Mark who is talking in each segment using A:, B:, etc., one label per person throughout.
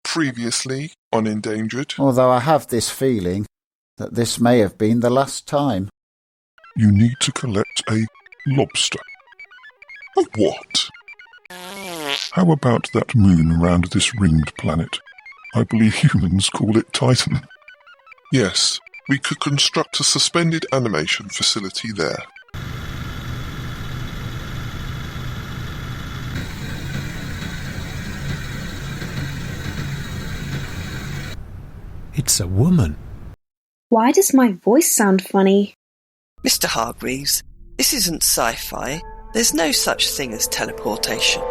A: Previously on Endangered.
B: Although I have this feeling that this may have been the last time.
A: You need to collect a lobster. A what? How about that moon around this ringed planet? I believe humans call it Titan. Yes, we could construct a suspended animation facility there.
C: It's a woman.
D: Why does my voice sound funny?
E: Mr. Hargreaves, this isn't sci-fi. There's no such thing as teleportation.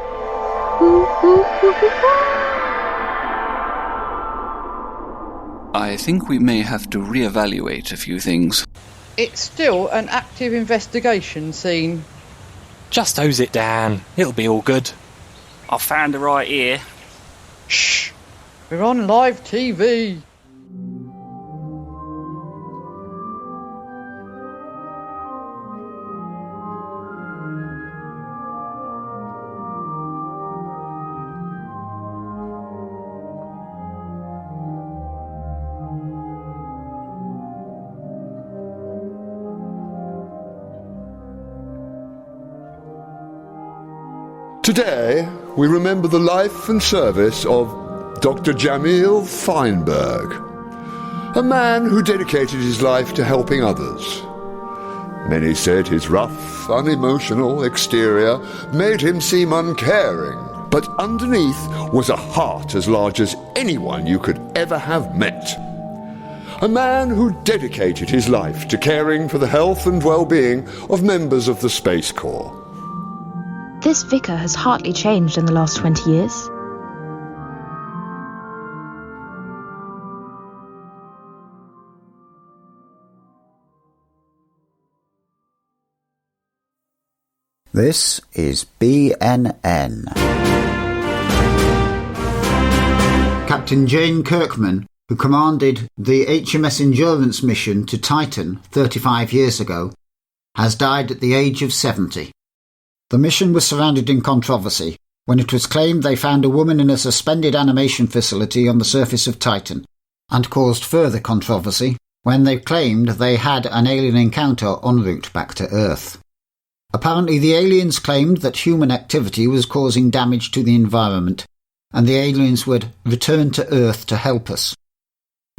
F: I think we may have to reevaluate a few things.
G: It's still an active investigation scene.
C: Just hose it down. It'll be all good.
H: I found the right ear.
G: Shh! We're on live TV.
I: Today, we remember the life and service of Dr. Jamil Feinberg, a man who dedicated his life to helping others. Many said his rough, unemotional exterior made him seem uncaring, but underneath was a heart as large as anyone you could ever have met. A man who dedicated his life to caring for the health and well-being of members of the Space Corps.
J: This vicar has hardly changed in the last 20 years.
B: This is BNN. Captain Jane Kirkman, who commanded the HMS Endurance mission to Titan 35 years ago, has died at the age of 70. The mission was surrounded in controversy when it was claimed they found a woman in a suspended animation facility on the surface of Titan, and caused further controversy when they claimed they had an alien encounter en route back to Earth. Apparently the aliens claimed that human activity was causing damage to the environment, and the aliens would return to Earth to help us.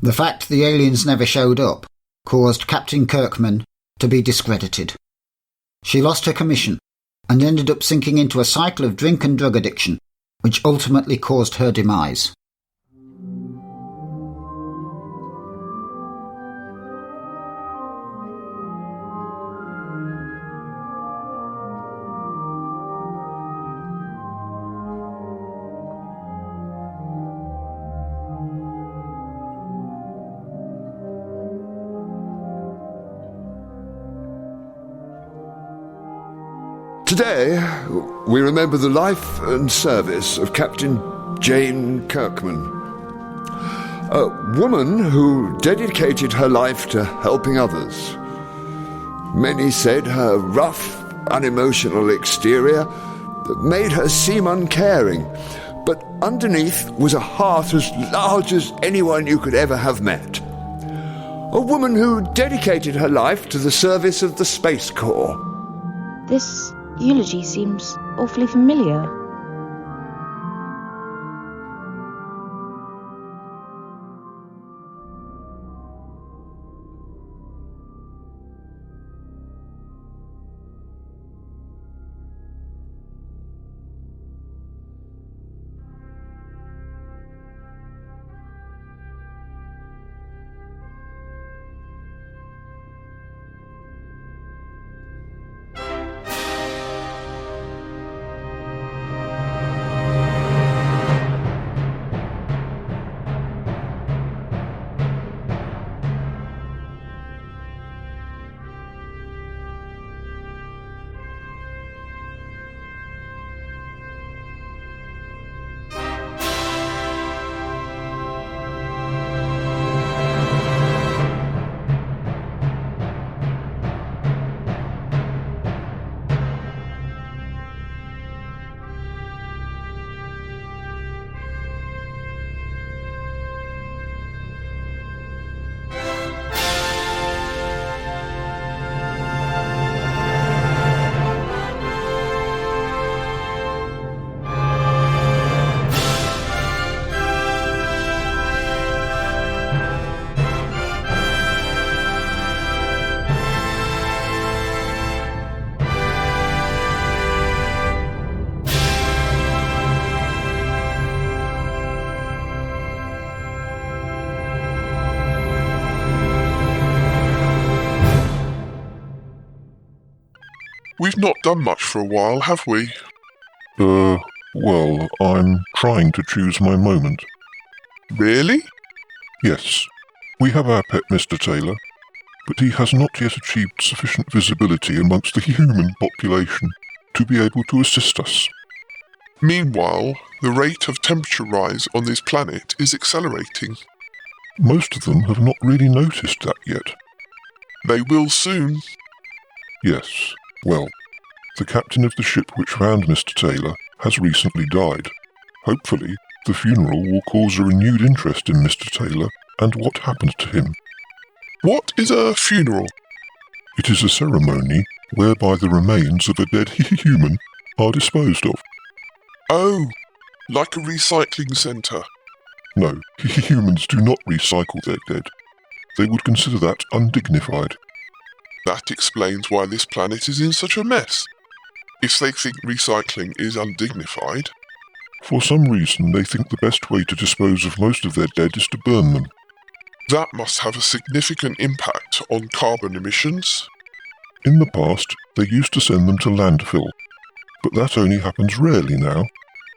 B: The fact the aliens never showed up caused Captain Kirkman to be discredited. She lost her commission and ended up sinking into a cycle of drink and drug addiction, which ultimately caused her demise.
I: Today, we remember the life and service of Captain Jane Kirkman, a woman who dedicated her life to helping others. Many said her rough, unemotional exterior made her seem uncaring, but underneath was a heart as large as anyone you could ever have met. A woman who dedicated her life to the service of the Space Corps.
J: This eulogy seems awfully familiar.
A: We've not done much for a while, have we?
K: Well, I'm trying to choose my moment.
A: Really?
K: Yes. We have our pet Mr. Taylor, but he has not yet achieved sufficient visibility amongst the human population to be able to assist us.
A: Meanwhile, the rate of temperature rise on this planet is accelerating.
K: Most of them have not really noticed that yet.
A: They will soon.
K: Yes. Well, the captain of the ship which found Mr. Taylor has recently died. Hopefully, the funeral will cause a renewed interest in Mr. Taylor and what happened to him.
A: What is a funeral?
K: It is a ceremony whereby the remains of a dead human are disposed of.
A: Oh, like a recycling centre.
K: No, humans do not recycle their dead. They would consider that undignified.
A: That explains why this planet is in such a mess. If they think recycling is undignified.
K: For some reason, they think the best way to dispose of most of their dead is to burn them.
A: That must have a significant impact on carbon emissions.
K: In the past, they used to send them to landfill, but that only happens rarely now,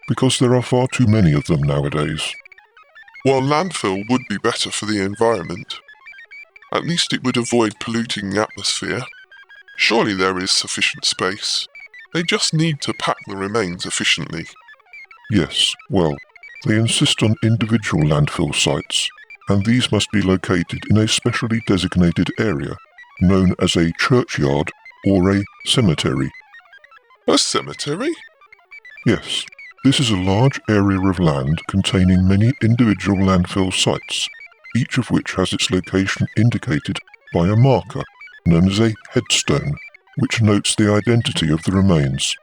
K: because there are far too many of them nowadays.
A: Well, landfill would be better for the environment. At least it would avoid polluting the atmosphere. Surely there is sufficient space. They just need to pack the remains efficiently.
K: Yes, well, they insist on individual landfill sites, and these must be located in a specially designated area, known as a churchyard or a cemetery.
A: A cemetery?
K: Yes, this is a large area of land containing many individual landfill sites, each of which has its location indicated by a marker, known as a headstone, which notes the identity of the remains.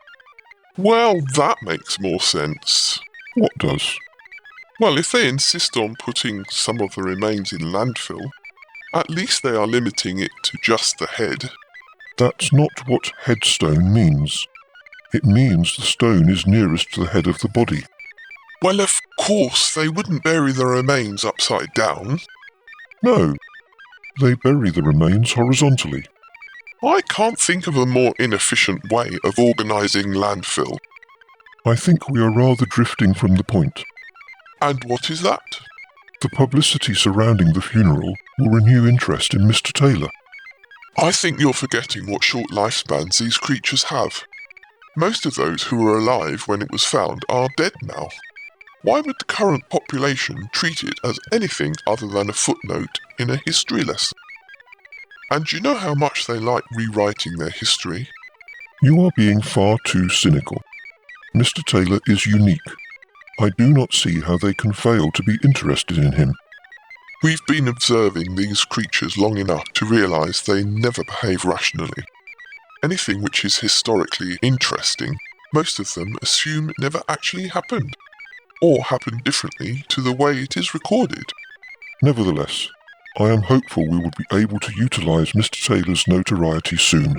A: Well, that makes more sense.
K: What does?
A: Well, if they insist on putting some of the remains in landfill, at least they are limiting it to just the head.
K: That's not what headstone means. It means the stone is nearest to the head of the body.
A: Well, of course, they wouldn't bury the remains upside down.
K: No, they bury the remains horizontally.
A: I can't think of a more inefficient way of organising landfill.
K: I think we are rather drifting from the point.
A: And what is that?
K: The publicity surrounding the funeral will renew interest in Mr. Taylor.
A: I think you're forgetting what short lifespans these creatures have. Most of those who were alive when it was found are dead now. Why would the current population treat it as anything other than a footnote in a history lesson? And do you know how much they like rewriting their history?
K: You are being far too cynical. Mr. Taylor is unique. I do not see how they can fail to be interested in him.
A: We've been observing these creatures long enough to realise they never behave rationally. Anything which is historically interesting, most of them assume it never actually happened, or happened differently to the way it is recorded.
K: Nevertheless, I am hopeful we will be able to utilise Mr. Taylor's notoriety soon.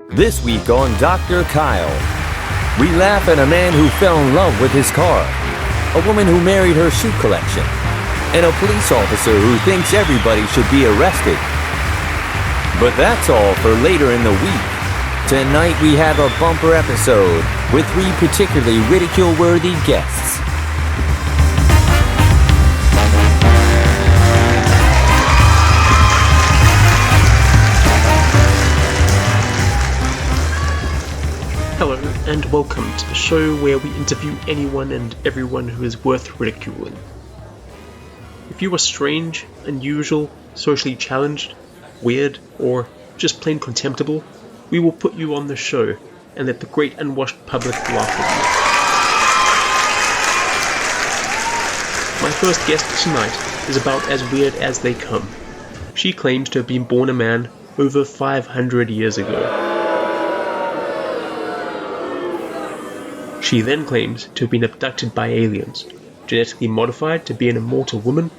L: This week on Dr. Kyle, we laugh at a man who fell in love with his car, a woman who married her shoe collection, and a police officer who thinks everybody should be arrested. But that's all for later in the week. Tonight we have a bumper episode with 3 particularly ridicule-worthy guests.
M: Hello and welcome to the show where we interview anyone and everyone who is worth ridiculing. If you are strange, unusual, socially challenged, weird, or just plain contemptible, we will put you on the show and let the great unwashed public laugh at you. My first guest tonight is about as weird as they come. She claims to have been born a man over 500 years ago. She then claims to have been abducted by aliens, genetically modified to be an immortal woman,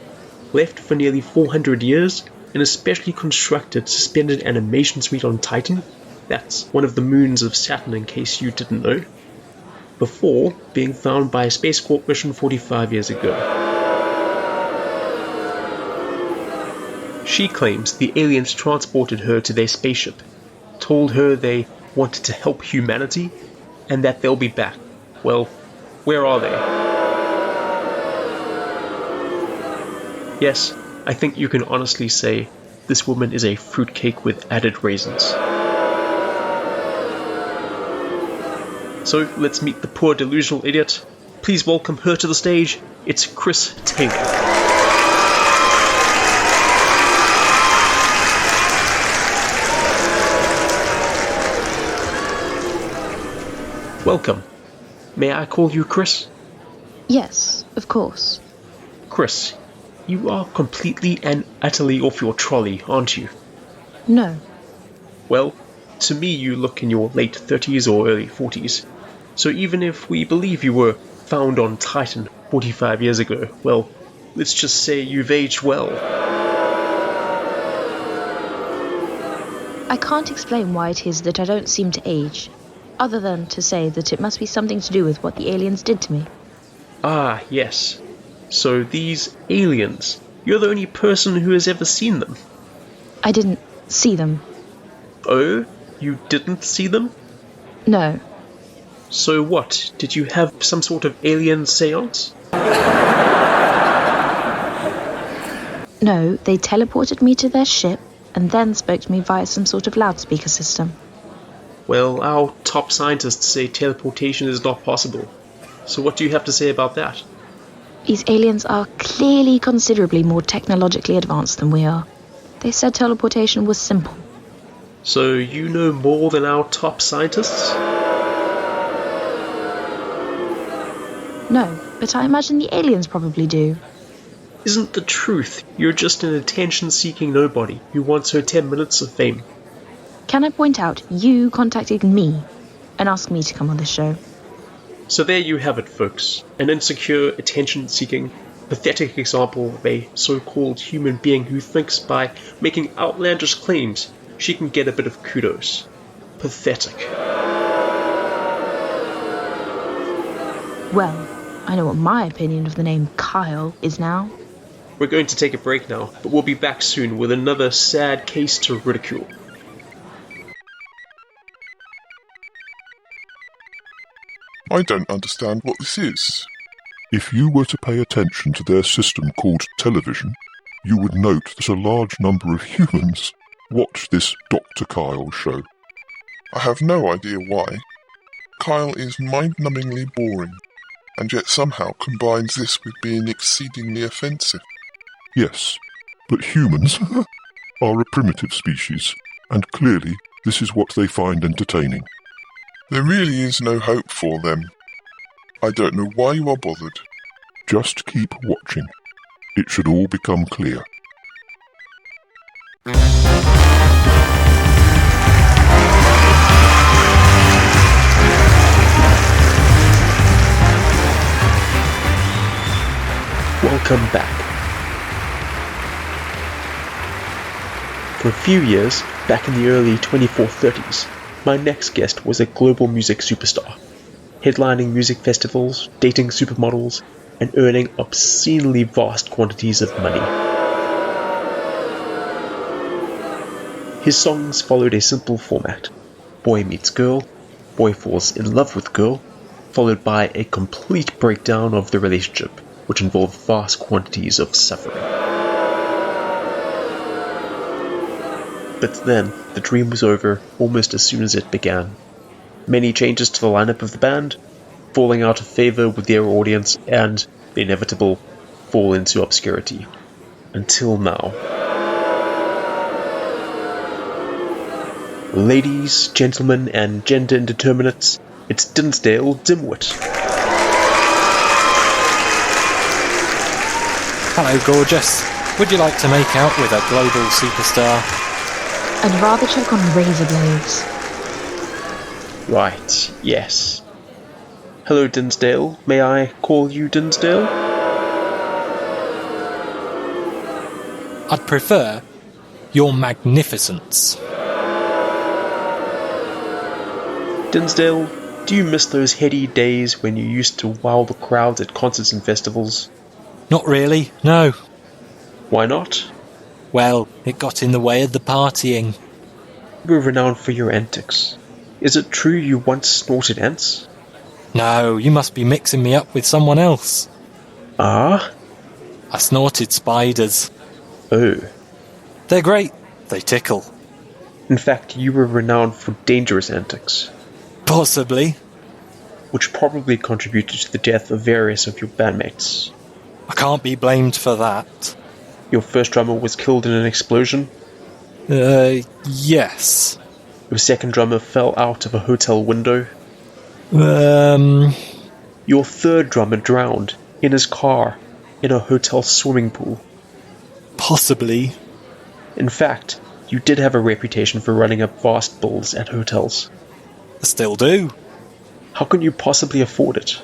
M: left for nearly 400 years in a specially constructed suspended animation suite on Titan, that's one of the moons of Saturn in case you didn't know, before being found by Space Corp Mission 45 years ago. She claims the aliens transported her to their spaceship, told her they wanted to help humanity, and that they'll be back. Well, where are they? Yes, I think you can honestly say this woman is a fruitcake with added raisins. So let's meet the poor delusional idiot. Please welcome her to the stage. It's Chris Taylor. Welcome. May I call you Chris?
J: Yes, of course.
M: Chris, you are completely and utterly off your trolley, aren't you?
J: No.
M: Well, to me you look in your late 30s or early 40s. So even if we believe you were found on Titan 45 years ago, well, let's just say you've aged well.
J: I can't explain why it is that I don't seem to age, other than to say that it must be something to do with what the aliens did to me.
M: Ah, yes. So these aliens, you're the only person who has ever seen them.
J: I didn't see them.
M: Oh? You didn't see them?
J: No.
M: So what? Did you have some sort of alien seance?
J: No, they teleported me to their ship and then spoke to me via some sort of loudspeaker system.
M: Well, our top scientists say teleportation is not possible. So what do you have to say about that?
J: These aliens are clearly considerably more technologically advanced than we are. They said teleportation was simple.
M: So you know more than our top scientists?
J: No, but I imagine the aliens probably do.
M: Isn't the truth you're just an attention-seeking nobody who wants her 10 minutes of fame?
J: Can I point out you contacted me and asked me to come on this show?
M: So there you have it, folks. An insecure, attention-seeking, pathetic example of a so-called human being who thinks by making outlandish claims she can get a bit of kudos. Pathetic.
J: Well, I know what my opinion of the name Kyle is now.
M: We're going to take a break now, but we'll be back soon with another sad case to ridicule.
K: I don't understand what this is.
A: If you were to pay attention to their system called television, you would note that a large number of humans watch this Dr. Kyle show.
K: I have no idea why. Kyle is mind-numbingly boring, and yet somehow combines this with being exceedingly offensive.
A: Yes, but humans are a primitive species, and clearly this is what they find entertaining.
K: There really is no hope for them. I don't know why you are bothered.
A: Just keep watching. It should all become clear.
M: Welcome back. For a few years, back in the early 2430s, my next guest was a global music superstar, headlining music festivals, dating supermodels, and earning obscenely vast quantities of money. His songs followed a simple format: boy meets girl, boy falls in love with girl, followed by a complete breakdown of the relationship, which involved vast quantities of suffering. But then, the dream was over almost as soon as it began. Many changes to the lineup of the band, falling out of favour with their audience, and the inevitable fall into obscurity. Until now. Ladies, gentlemen, and gender indeterminates, it's Dinsdale Dimwit.
C: Hello, gorgeous. Would you like to make out with a global superstar?
J: I'd rather choke on razor blades.
M: Right, yes. Hello, Dinsdale. May I call you Dinsdale?
C: I'd prefer Your Magnificence.
M: Dinsdale, do you miss those heady days when you used to wow the crowds at concerts and festivals?
C: Not really, no.
M: Why not?
C: Well, it got in the way of the partying.
M: You were renowned for your antics. Is it true you once snorted ants?
C: No, you must be mixing me up with someone else.
M: Ah?
C: I snorted spiders.
M: Oh.
C: They're great. They tickle.
M: In fact, you were renowned for dangerous antics.
C: Possibly.
M: Which probably contributed to the death of various of your bandmates.
C: I can't be blamed for that.
M: Your first drummer was killed in an explosion?
C: Yes.
M: Your second drummer fell out of a hotel window? Your third drummer drowned in his car in a hotel swimming pool?
C: Possibly.
M: In fact, you did have a reputation for running up vast bills at hotels.
C: I still do.
M: How can you possibly afford it?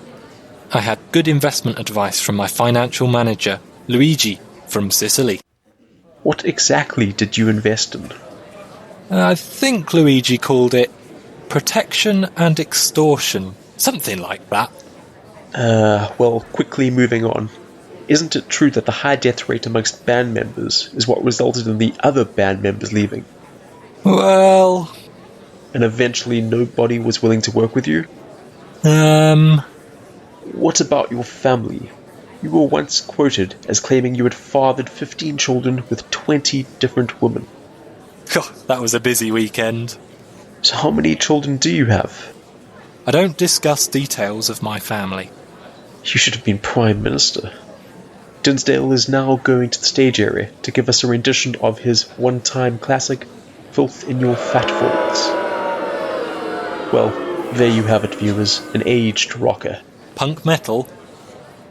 C: I had good investment advice from my financial manager, Luigi, from Sicily.
M: What exactly did you invest in?
C: I think Luigi called it protection and extortion. Something like that.
M: Well, quickly moving on. Isn't it true that the high death rate amongst band members is what resulted in the other band members leaving?
C: Well...
M: And eventually nobody was willing to work with you? What about your family? You were once quoted as claiming you had fathered 15 children with 20 different women.
C: That was a busy weekend.
M: So how many children do you have?
C: I don't discuss details of my family.
M: You should have been Prime Minister. Dinsdale is now going to the stage area to give us a rendition of his one-time classic, Filth in Your Fat Folds. Well, there you have it, viewers, an aged rocker.
C: Punk metal?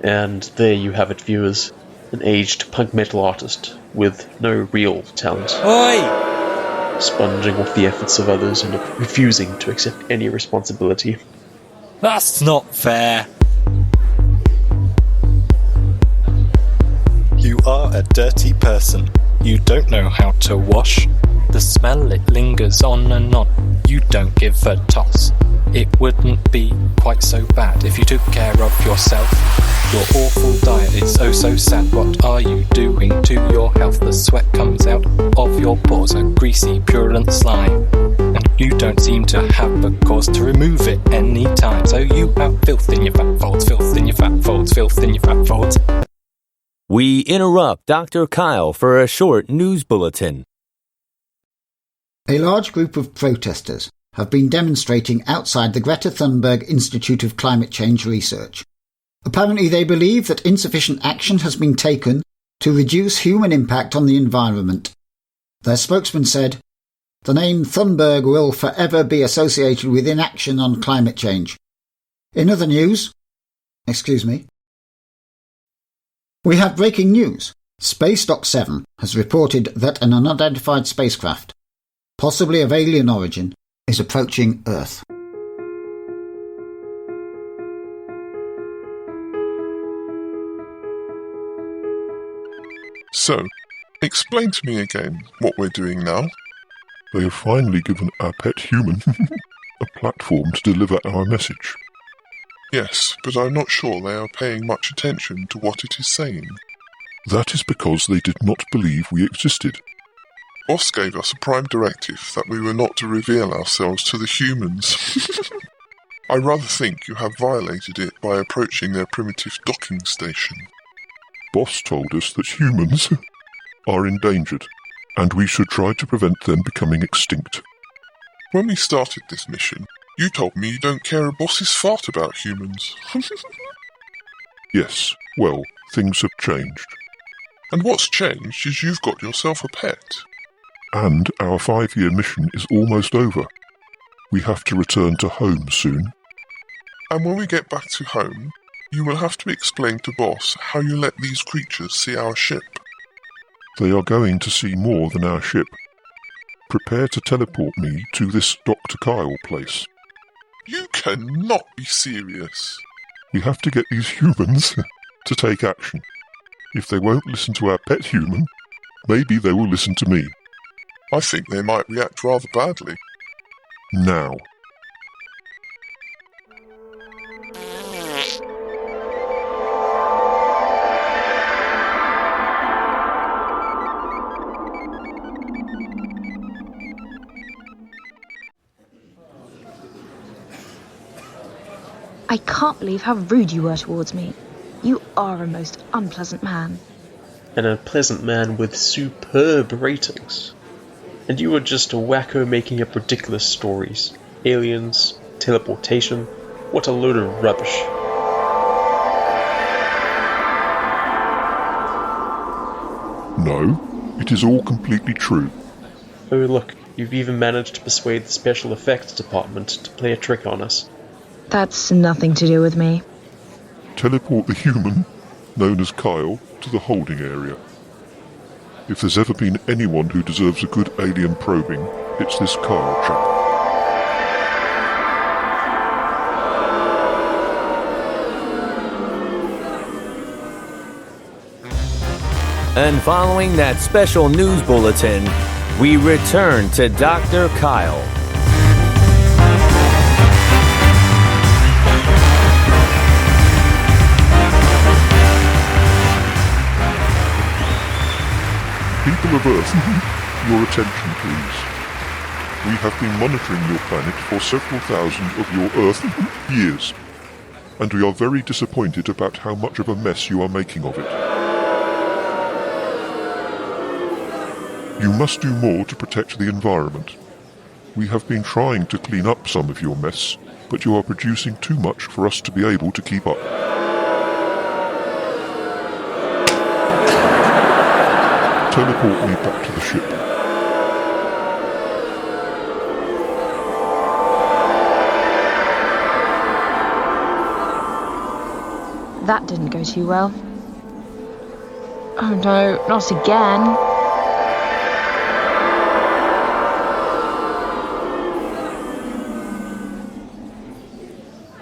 M: And there you have it, viewers, an aged punk metal artist with no real talent.
C: Oi!
M: Sponging off the efforts of others and refusing to accept any responsibility.
C: That's not fair. You are a dirty person. You don't know how to wash. The smell, it lingers on and on. You don't give a toss. It wouldn't be quite so bad if you took care of yourself. Your awful diet is oh so sad. What are you doing to your health? The sweat comes out of your pores, a greasy, purulent slime. And you don't seem to have a cause to remove it any time. So you have filth in your fat folds, filth in your fat folds, filth in your fat folds.
L: We interrupt Dr. Kyle for a short news bulletin.
B: A large group of protesters have been demonstrating outside the Greta Thunberg Institute of Climate Change Research. Apparently they believe that insufficient action has been taken to reduce human impact on the environment. Their spokesman said, "The name Thunberg will forever be associated with inaction on climate change." In other news, we have breaking news. Episode7 has reported that an unidentified spacecraft, possibly of alien origin, is approaching Earth.
K: So, explain to me again what we're doing now. They have finally given our pet human a platform to deliver our message. Yes, but I'm not sure they are paying much attention to what it is saying. That is because they did not believe we existed. Boss gave us a prime directive that we were not to reveal ourselves to the humans. I rather think you have violated it by approaching their primitive docking station. Boss told us that humans are endangered, and we should try to prevent them becoming extinct. When we started this mission, you told me you don't care a boss's fart about humans. Yes, well, things have changed. And what's changed is you've got yourself a pet. And our 5-year mission is almost over. We have to return to home soon. And when we get back to home, you will have to explain to Boss how you let these creatures see our ship. They are going to see more than our ship. Prepare to teleport me to this Dr. Kyle place. You cannot be serious. We have to get these humans to take action. If they won't listen to our pet human, maybe they will listen to me. I think they might react rather badly. Now.
J: I can't believe how rude you were towards me. You are a most unpleasant man.
M: An unpleasant man with superb ratings. And you were just a wacko making up ridiculous stories. Aliens, teleportation, what a load of rubbish.
K: No, it is all completely true.
M: Oh look, you've even managed to persuade the special effects department to play a trick on us.
J: That's nothing to do with me.
K: Teleport the human, known as Kyle, to the holding area. If there's ever been anyone who deserves a good alien probing, it's this Kyle chap.
L: And following that special news bulletin, we return to Dr. Kyle.
K: People of Earth, your attention please. We have been monitoring your planet for several thousand of your Earth years, and we are very disappointed about how much of a mess you are making of it. You must do more to protect the environment. We have been trying to clean up some of your mess, but you are producing too much for us to be able to keep up. Teleport me back to the ship.
J: That didn't go too well. Oh no, not again.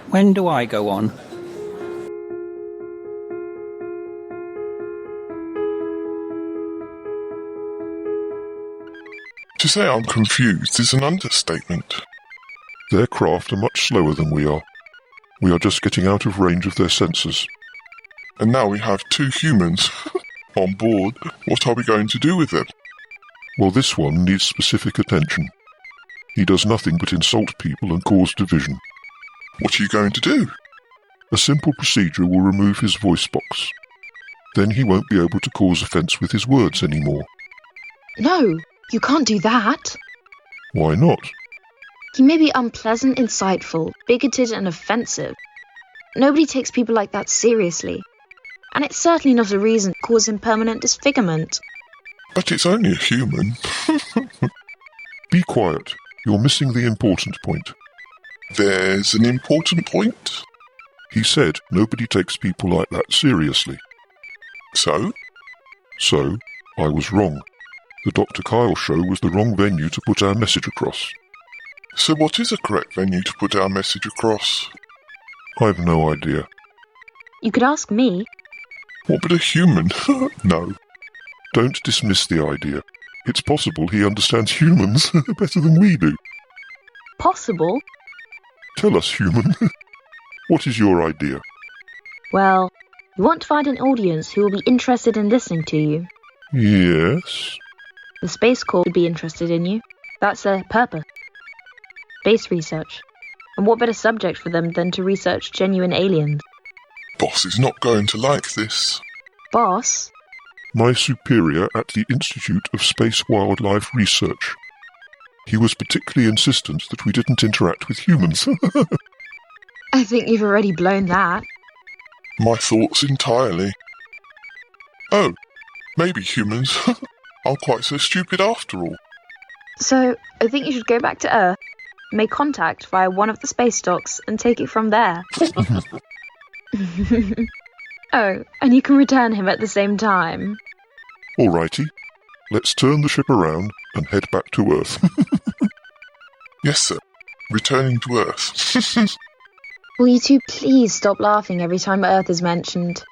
H: When do I go on?
A: To say I'm confused is an understatement.
K: Their craft are much slower than we are. We are just getting out of range of their sensors.
A: And now we have 2 humans on board. What are we going to do with them?
K: Well, this one needs specific attention. He does nothing but insult people and cause division.
A: What are you going to do?
K: A simple procedure will remove his voice box. Then he won't be able to cause offence with his words anymore.
J: No, you can't do that.
K: Why not?
J: He may be unpleasant, insightful, bigoted and offensive. Nobody takes people like that seriously. And it's certainly not a reason to cause him permanent disfigurement.
A: But it's only a human.
K: Be quiet. You're missing the important point.
A: There's an important point?
K: He said nobody takes people like that seriously.
A: So?
K: So, I was wrong. The Dr. Kyle show was the wrong venue to put our message across.
A: So what is a correct venue to put our message across?
K: I've no idea.
J: You could ask me.
A: What but a human?
K: No. Don't dismiss the idea. It's possible he understands humans better than we do.
J: Possible?
K: Tell us, human. What is your idea?
J: Well, you want to find an audience who will be interested in listening to you.
K: Yes?
J: The Space Corps would be interested in you. That's their purpose. Space research. And what better subject for them than to research genuine aliens?
A: Boss is not going to like this.
J: Boss?
K: My superior at the Institute of Space Wildlife Research. He was particularly insistent that we didn't interact with humans.
J: I think you've already blown that.
A: My thoughts entirely. Oh, maybe humans aren't quite so stupid after all.
J: So, I think you should go back to Earth, make contact via one of the space docks, and take it from there. Oh, and you can return him at the same time.
K: Alrighty. Let's turn the ship around and head back to Earth.
A: Yes, sir. Returning to Earth.
J: Will you two please stop laughing every time Earth is mentioned?